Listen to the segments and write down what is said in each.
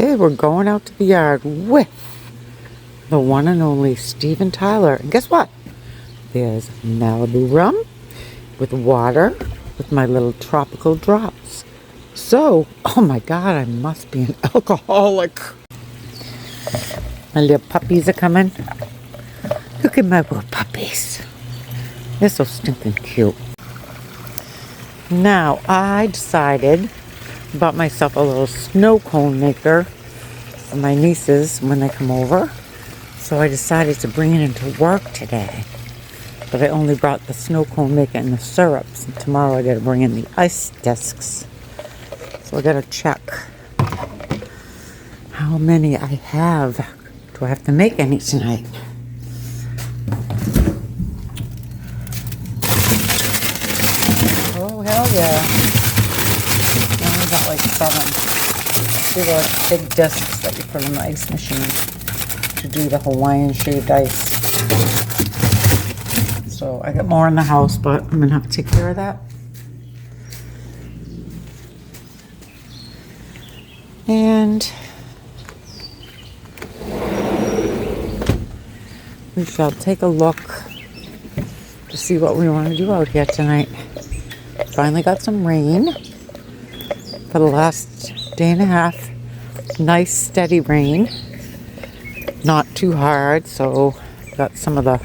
Okay, we're going out to the yard with the one and only Steven Tyler. And guess what? There's Malibu rum with water with my little tropical drops. So, oh my God, I must be an alcoholic. My little puppies are coming. Look at my little puppies. They're so stinking cute. Now, I decided, bought myself a little snow cone maker for my nieces when they come over. So I decided to bring it into work today. But I only brought the snow cone maker and the syrups. And tomorrow I gotta bring in the ice discs. So I gotta check how many I have. Do I have to make any tonight? Oh, hell yeah. I only got like 7. These are like big discs that you put in the ice machine to do the Hawaiian shaved ice. So I got more in the house, but I'm gonna have to take care of that. And we shall take a look to see what we want to do out here tonight. Finally got some rain for the last day and a half. Nice steady rain. Not too hard, so got some of the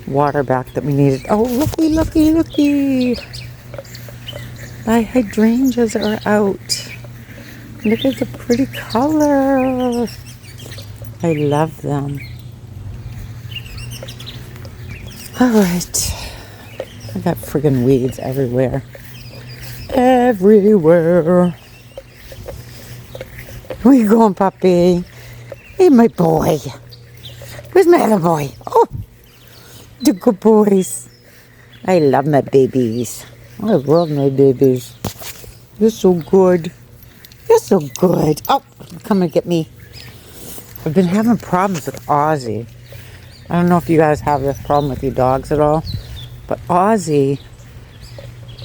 water back that we needed. Oh, looky, looky, looky. My hydrangeas are out. Look at the pretty color. I love them. Alright. I got friggin' weeds everywhere. Everywhere. Where you going, puppy? Hey, my boy. Where's my other boy? Oh, the good boys. I love my babies. I love my babies. You're so good. You're so good. Oh, come and get me. I've been having problems with Ozzy. I don't know if you guys have this problem with your dogs at all, but Ozzy,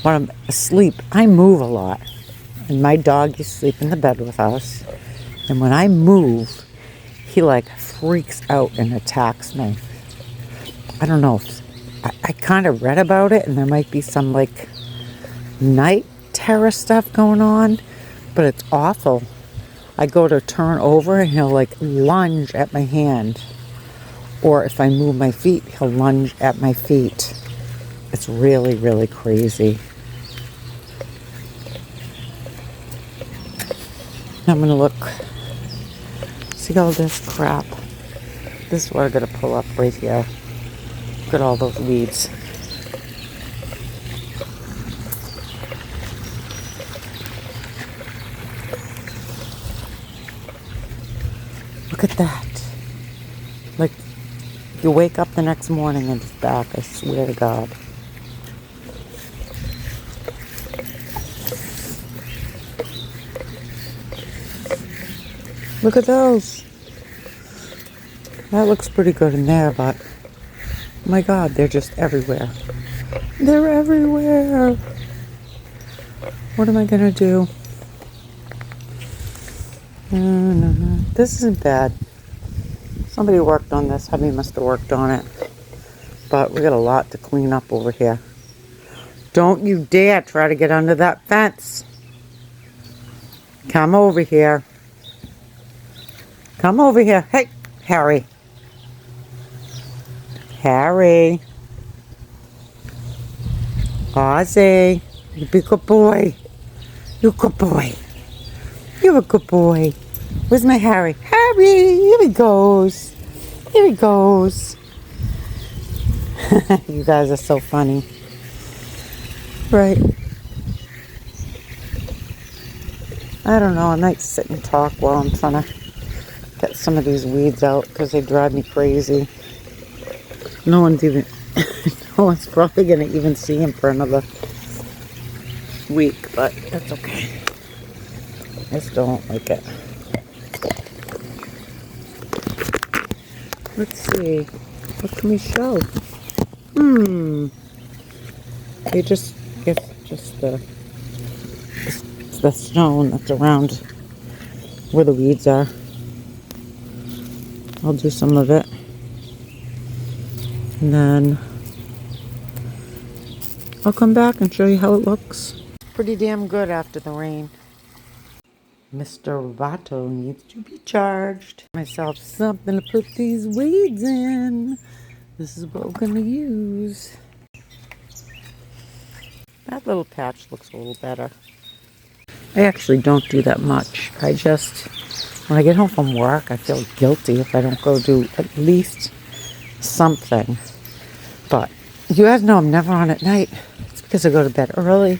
when I'm asleep, I move a lot. And my dog used to sleep in the bed with us. And when I move, he like freaks out and attacks me. I don't know. I kind of read about it, and there might be some like night terror stuff going on, but it's awful. I go to turn over and he'll like lunge at my hand. Or if I move my feet, he'll lunge at my feet. It's really, really crazy. I'm gonna look. See all this crap. This is what I gotta pull up right here. Look at all those weeds. Look at that. Like, you wake up the next morning and it's back, I swear to God. Look at those. That looks pretty good in there, but oh my God, they're just everywhere. They're everywhere. What am I gonna do? No. This isn't bad. Somebody worked on this. Hubby must have worked on it. But we got a lot to clean up over here. Don't you dare try to get under that fence. Come over here. Come over here. Hey, Harry. Harry. Ozzy. You be a good boy. You a good boy. You're a good boy. Where's my Harry? Harry! Here he goes. Here he goes. You guys are so funny. Right. I don't know. I might sit and talk while I'm trying to get some of these weeds out because they drive me crazy. No one's probably going to even see him for another week, but that's okay. I just don't like it. Let's see. What can we show? They just the stone that's around where the weeds are. I'll do some of it. And then I'll come back and show you how it looks. Pretty damn good after the rain. Mr. Vato needs to be charged. Myself something to put these weeds in. This is what we're gonna use. That little patch looks a little better. I actually don't do that much. I just, when I get home from work, I feel guilty if I don't go do at least something. But you guys know I'm never on at night. It's because I go to bed early.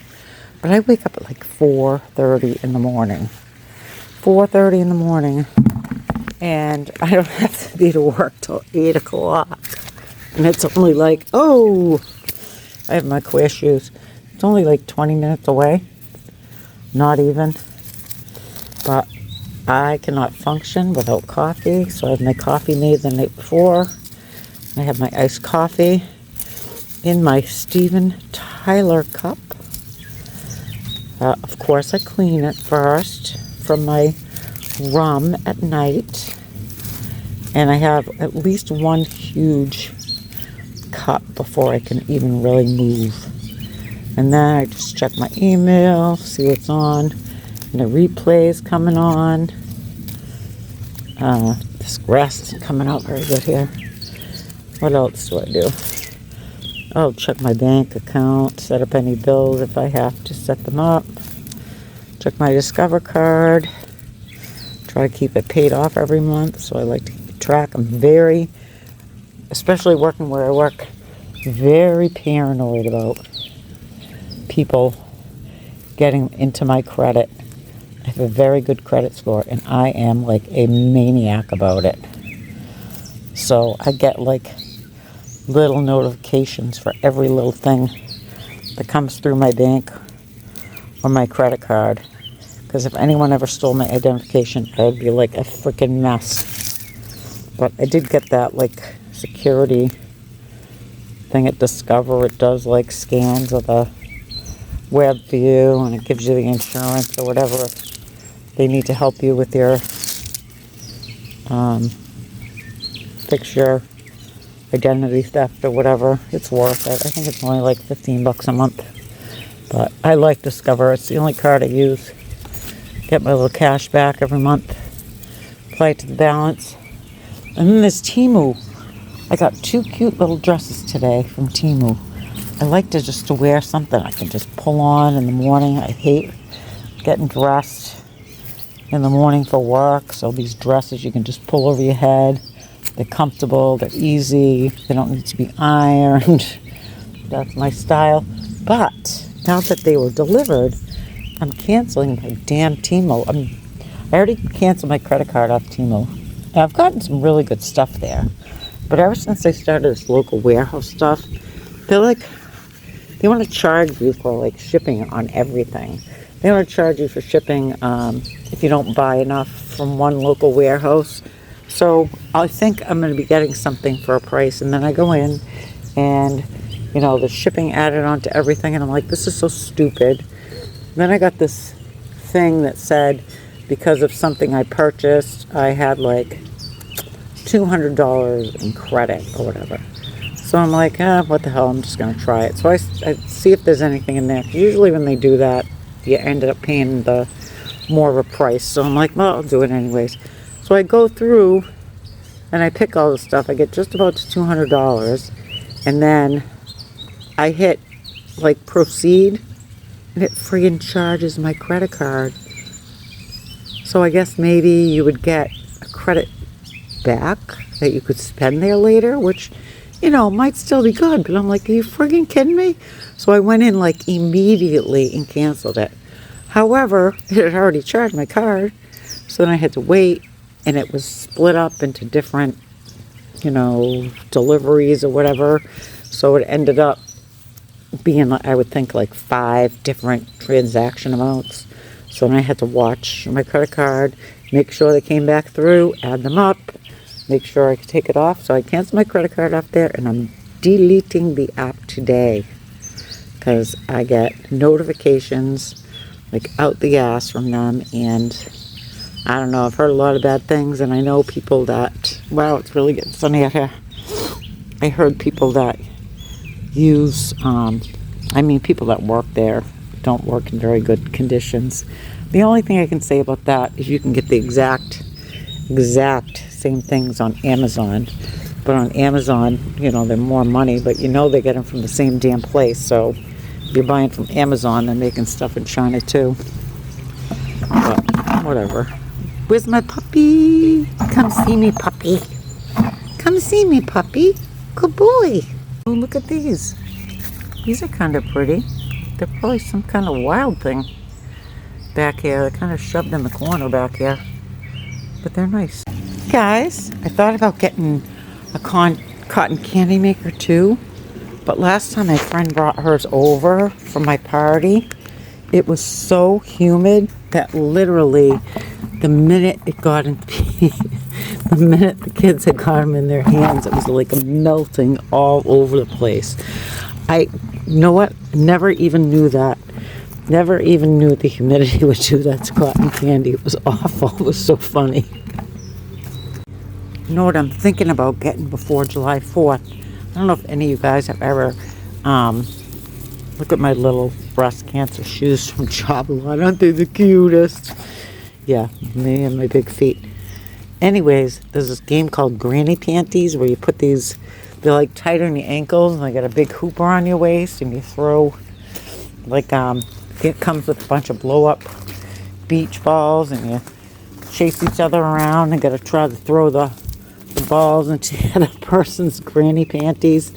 But I wake up at like 4:30 in the morning. 4:30 in the morning. And I don't have to be to work till 8 o'clock. And it's only like, oh, I have my queer shoes. It's only like 20 minutes away. Not even. But I cannot function without coffee. So I have my coffee made the night before. I have my iced coffee in my Steven Tyler cup. Of course, I clean it first from my rum at night. And I have at least one huge cup before I can even really move. And then I just check my email, see what's on. And the replay's coming on. This grass isn't coming out very good here. What else do I do? I'll check my bank account, set up any bills if I have to set them up. Check my Discover card. Try to keep it paid off every month, so I like to keep track. I'm very, especially working where I work, very paranoid about people getting into my credit. I have a very good credit score, and I am like a maniac about it. So I get like little notifications for every little thing that comes through my bank or my credit card. Because if anyone ever stole my identification, I would be like a freaking mess. But I did get that like security thing at Discover. It does like scans of the web view, and it gives you the insurance or whatever they need to help you with your fix your identity theft or whatever. It's worth it. I think it's only like $15 a month. But I like Discover. It's the only card I use. Get my little cash back every month. Apply it to the balance. And then there's Temu. I got 2 cute little dresses today from Temu. I like to wear something I can just pull on in the morning. I hate getting dressed in the morning for work. So these dresses you can just pull over your head. They're comfortable, they're easy, they don't need to be ironed. That's my style. But now that they were delivered, I'm canceling my damn Temu. I already canceled my credit card off Temu. And I've gotten some really good stuff there. But ever since they started this local warehouse stuff, they want to charge you for like shipping on everything. They want to charge you for shipping if you don't buy enough from one local warehouse. So I think I'm going to be getting something for a price, and then I go in and, you know, the shipping added onto everything, and I'm like, this is so stupid. And then I got this thing that said because of something I purchased, I had like $200 in credit or whatever. So I'm like, what the hell, I'm just going to try it. So I see if there's anything in there. Usually when they do that, you ended up paying the more of a price. So I'm like, well, I'll do it anyways. So I go through and I pick all the stuff. I get just about to $200. And then I hit like proceed, and it friggin' charges my credit card. So I guess maybe you would get a credit back that you could spend there later, which, you know, might still be good. But I'm like, are you friggin' kidding me? So I went in like immediately and canceled it. However, it had already charged my card. So then I had to wait, and it was split up into different, you know, deliveries or whatever. So it ended up being, I would think, like 5 different transaction amounts. So then I had to watch my credit card, make sure they came back through, add them up, make sure I could take it off. So I canceled my credit card off there, and I'm deleting the app today because I get notifications like out the ass from them, and I don't know, I've heard a lot of bad things, and I know people that, wow, it's really getting sunny out here. I heard people that use, people that work there don't work in very good conditions. The only thing I can say about that is you can get the exact same things on Amazon. But on Amazon, they're more money, but they get them from the same damn place. So if you're buying from Amazon, they're making stuff in China too. But whatever. Where's my puppy? Come see me, puppy. Come see me, puppy. Good boy. Oh, look at these. These are kind of pretty. They're probably some kind of wild thing back here. They're kind of shoved in the corner back here. But they're nice. Guys, I thought about getting a cotton candy maker too. But last time my friend brought hers over for my party, it was so humid that literally the minute it got in the minute the kids had got them in their hands, it was like melting all over the place. You know what? Never even knew that. Never even knew the humidity would do that to cotton candy. It was awful. It was so funny. You know what I'm thinking about getting before July 4th? I don't know if any of you guys have ever, look at my little breast cancer shoes from Job-A-Lot. Aren't they the cutest? Yeah, me and my big feet. Anyways, there's this game called Granny Panties where you put these, they're like tight on your ankles and they got a big hooper on your waist and you throw, like, it comes with a bunch of blow up beach balls and you chase each other around and got to try to throw the balls into the other person's granny panties.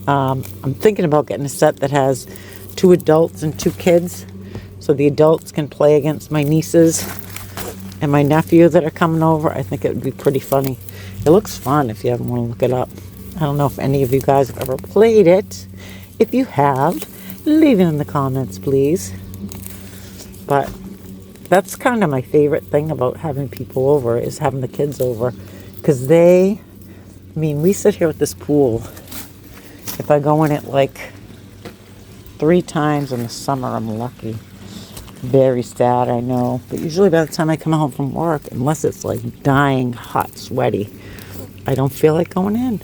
I'm thinking about getting a set that has 2 adults and 2 kids so the adults can play against my nieces and my nephew that are coming over. I think it would be pretty funny. It looks fun if you ever want to look it up. I don't know if any of you guys have ever played it. If you have, leave it in the comments, please. But that's kind of my favorite thing about having people over is having the kids over. Because we sit here at this pool. If I go in it like 3 times in the summer, I'm lucky. Very sad, I know. But usually by the time I come home from work, unless it's like dying hot, sweaty, I don't feel like going in.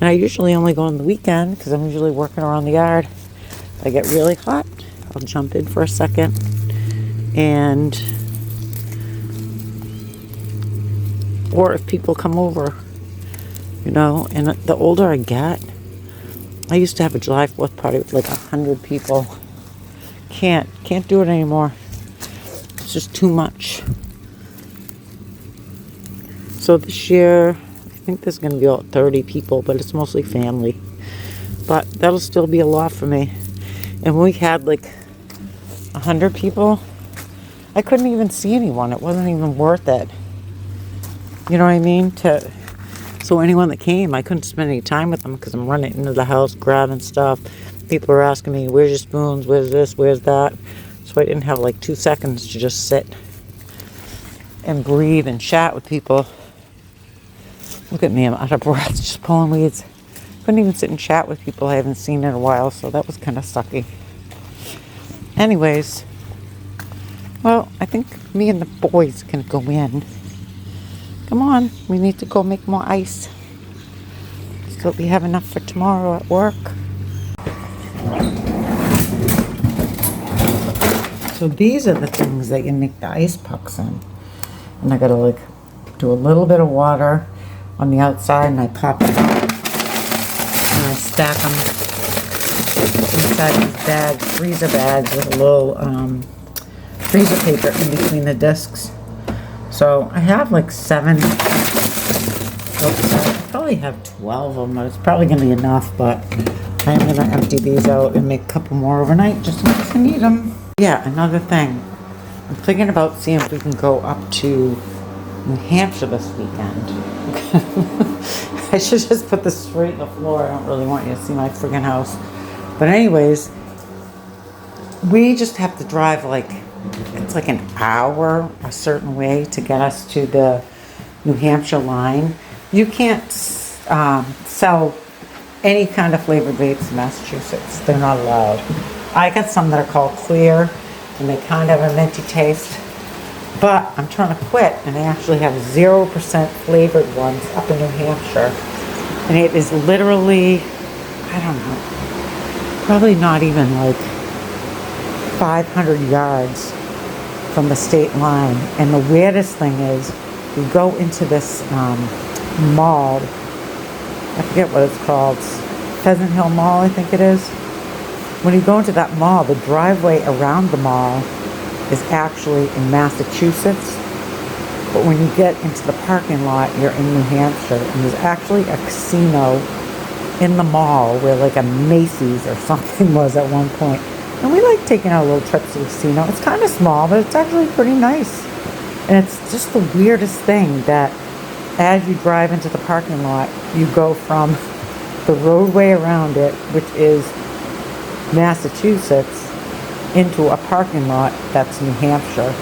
And I usually only go on the weekend because I'm usually working around the yard. If I get really hot, I'll jump in for a second. Or if people come over, and the older I get, I used to have a July 4th party with like 100 people. Can't do it anymore. It's just too much. So this year, I think there's going to be about 30 people, but it's mostly family. But that'll still be a lot for me. And when we had like 100 people, I couldn't even see anyone. It wasn't even worth it. You know what I mean? So anyone that came, I couldn't spend any time with them because I'm running into the house, grabbing stuff. People are asking me, where's your spoons? Where's this? Where's that? So I didn't have like 2 seconds to just sit and breathe and chat with people. Look at me, I'm out of breath just pulling weeds. Couldn't even sit and chat with people I haven't seen in a while, so that was kind of sucky. Anyways, well, I think me and the boys can go in. Come on, we need to go make more ice so we have enough for tomorrow at work. So these are the things that you make the ice pucks in. And I gotta like do a little bit of water on the outside and I pop it out. And I stack them inside these bags, freezer bags with a little freezer paper in between the discs. So I have like 7. I probably have 12 of them, but it's probably going to be enough. But I'm going to empty these out and make a couple more overnight just in case I need them. Yeah, another thing. I'm thinking about seeing if we can go up to New Hampshire this weekend. I should just put this straight in the floor. I don't really want you to see my friggin' house. But anyways, we just have to drive like, it's like an hour a certain way to get us to the New Hampshire line. You can't sell any kind of flavored vapes in Massachusetts. They're not allowed. I got some that are called Clear, and they kind of have a minty taste. But I'm trying to quit, and they actually have 0% flavored ones up in New Hampshire. And it is literally, I don't know, probably not even like 500 yards from the state line. And the weirdest thing is, you go into this mall, I forget what it's called, Pheasant Hill Mall, I think it is. When you go into that mall, the driveway around the mall is actually in Massachusetts. But when you get into the parking lot, you're in New Hampshire. And there's actually a casino in the mall where like a Macy's or something was at one point. And we like taking our little trips to the casino. It's kind of small, but it's actually pretty nice. And it's just the weirdest thing that as you drive into the parking lot, you go from the roadway around it, which is Massachusetts, into a parking lot that's New Hampshire.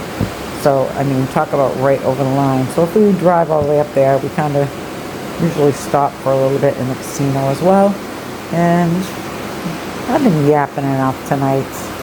So, I mean, talk about right over the line. So if we drive all the way up there, we kind of usually stop for a little bit in the casino as well. And I've been yapping enough tonight.